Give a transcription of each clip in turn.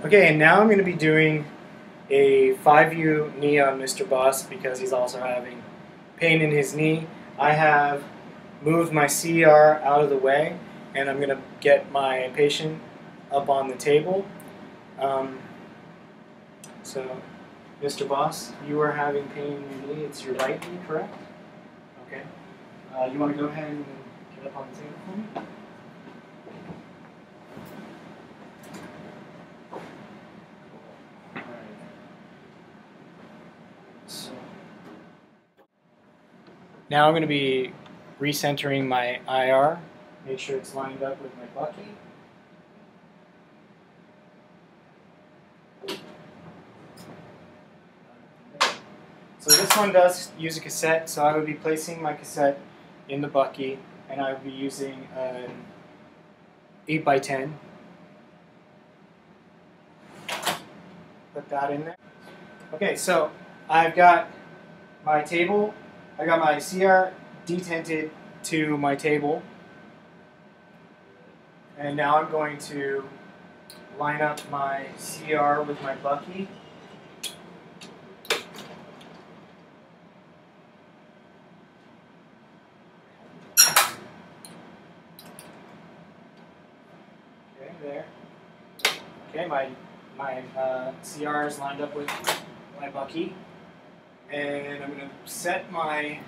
Okay, and now I'm going to be doing a 5U knee on Mr. Boss because he's also having pain in his knee. I have moved my CR out of the way, and I'm going to get my patient up on the table. Um, so, Mr. Boss, you are having pain in your knee. It's your right knee, correct? Okay. You want to go ahead and get up on the table for me? So now I'm going to be recentering my IR. Make sure it's lined up with my Bucky. So this one does use a cassette, so I would be placing my cassette in the Bucky, and I would be using an 8x10. Put that in there. Okay, so I've got my table. I got my CR detented to my table, and now I'm going to line up my CR with my Bucky. Okay, there. Okay, my CR is lined up with my Bucky, and I'm going to set my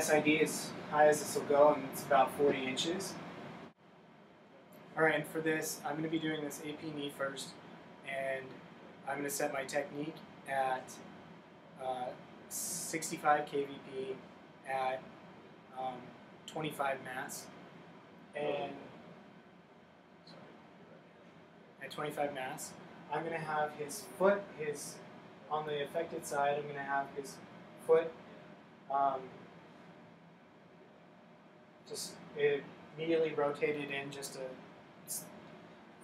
SID as high as this will go, and it's about 40 inches. All right, and for this, I'm going to be doing this AP knee first, and I'm going to set my technique at 65 kVp at 25 mass, and at 25 mass, I'm going to have his foot, on the affected side, I'm going to have his foot just immediately rotated in just a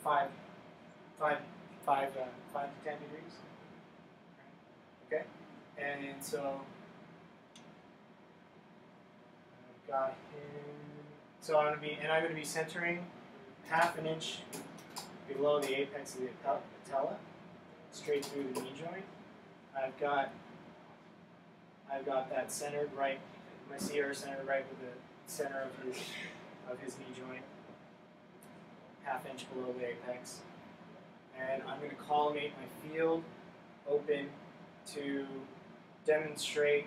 5 to 10 degrees. Okay, and so I've got him. So I'm going to be centering half an inch below the apex of the patella, straight through the knee joint. I've got that centered right, my CR centered right with the center of his knee joint, half inch below the apex. And I'm going to collimate my field open to demonstrate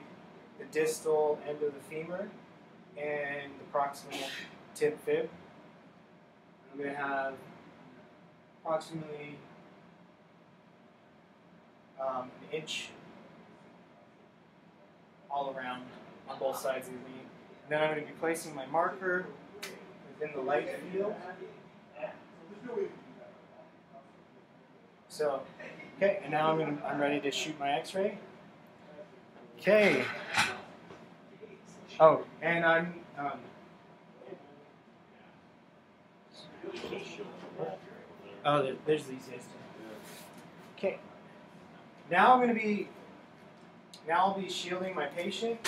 the distal end of the femur and the proximal tib fib. I'm going to have approximately an inch all around on both sides of the knee. And then I'm going to be placing my marker within the light field. So, okay, and now I'm ready to shoot my X-ray. Okay. Oh, and there's these guys too. Okay. Now I'll be shielding my patient,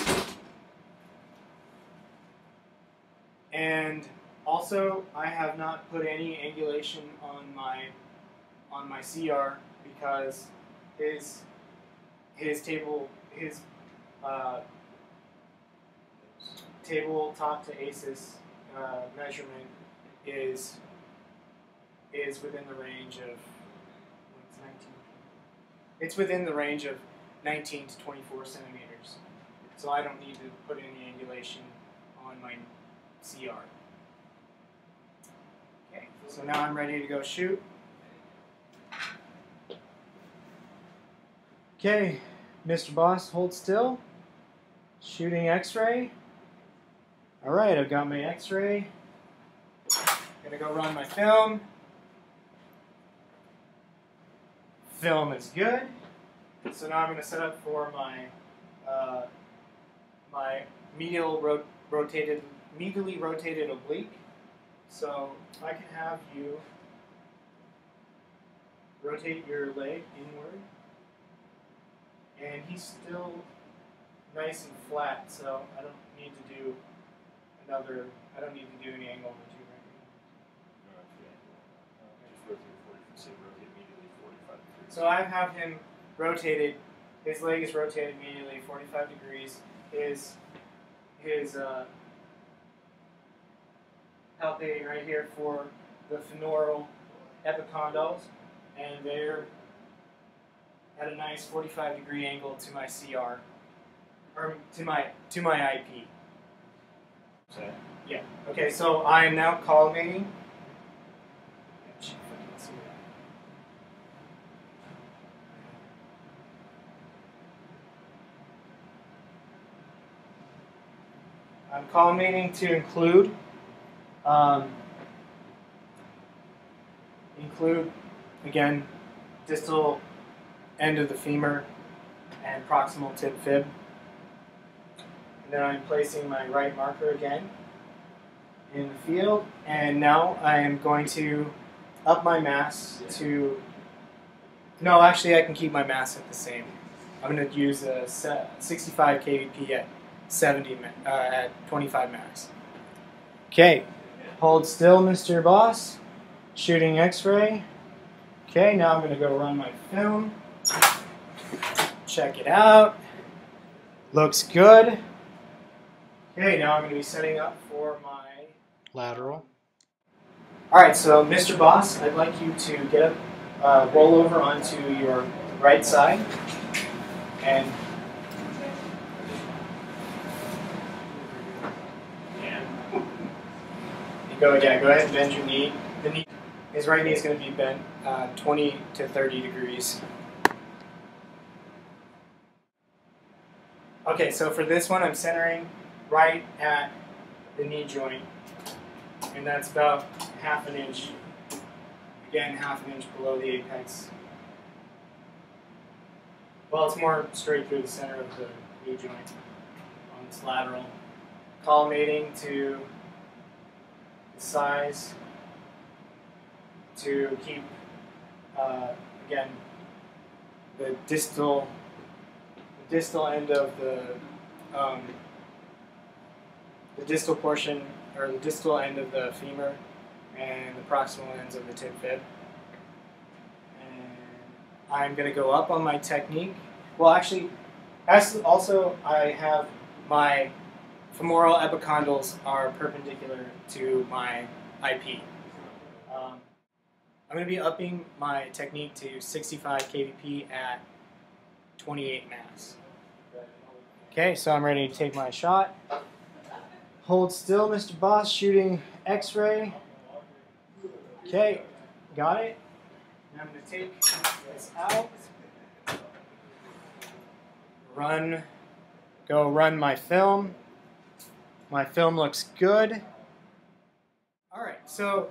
and also I have not put any angulation on my CR because his table top to ACES measurement is within the range of 19 to 24 centimeters. So I don't need to put any angulation on my CR. Okay, so now I'm ready to go shoot. Okay, Mr. Boss, hold still. Shooting X-ray. All right, I've got my X-ray. Gonna go run my film. Film is good. So now I'm going to set up for my my medially rotated oblique. So I can have you rotate your leg inward, and he's still nice and flat. So I don't need to do any angle on the two right now. So I have him rotated. His leg is rotated immediately 45 degrees. His palpate right here for the femoral epicondyles, and they're at a nice 45-degree angle to my CR, or to my IP. So yeah. Okay, so I am now collimating. I'm collimating to include again distal end of the femur and proximal tib fib. And then I'm placing my right marker again in the field, and now I am going to up my mass to, no, actually I can keep my mass at the same. I'm going to use a 65 kVp at 25 max. Okay, hold still, Mr. Boss. Shooting X-ray. Okay, now I'm going to go run my film. Check it out. Looks good. Okay, now I'm going to be setting up for my lateral. Alright, so Mr. Boss, I'd like you to get up, roll over onto your right side, and go ahead and bend your knee. His right knee is going to be bent 20 to 30 degrees. Okay, so for this one, I'm centering right at the knee joint, and that's about half an inch. Again, half an inch below the apex. Well, it's more straight through the center of the knee joint on this lateral. Collimating to the size to keep, again, the distal end of the distal portion, or the distal end of the femur, and the proximal ends of the tib fib. And I'm going to go up on my technique. Well, actually, also I have my femoral epicondyles are perpendicular to my IP. I'm going to be upping my technique to 65 kVp at 28 mass. Okay, so I'm ready to take my shot. Hold still, Mr. Boss, shooting X-ray. Okay, got it. Now I'm going to take this out. Go run my film. My film looks good. All right, so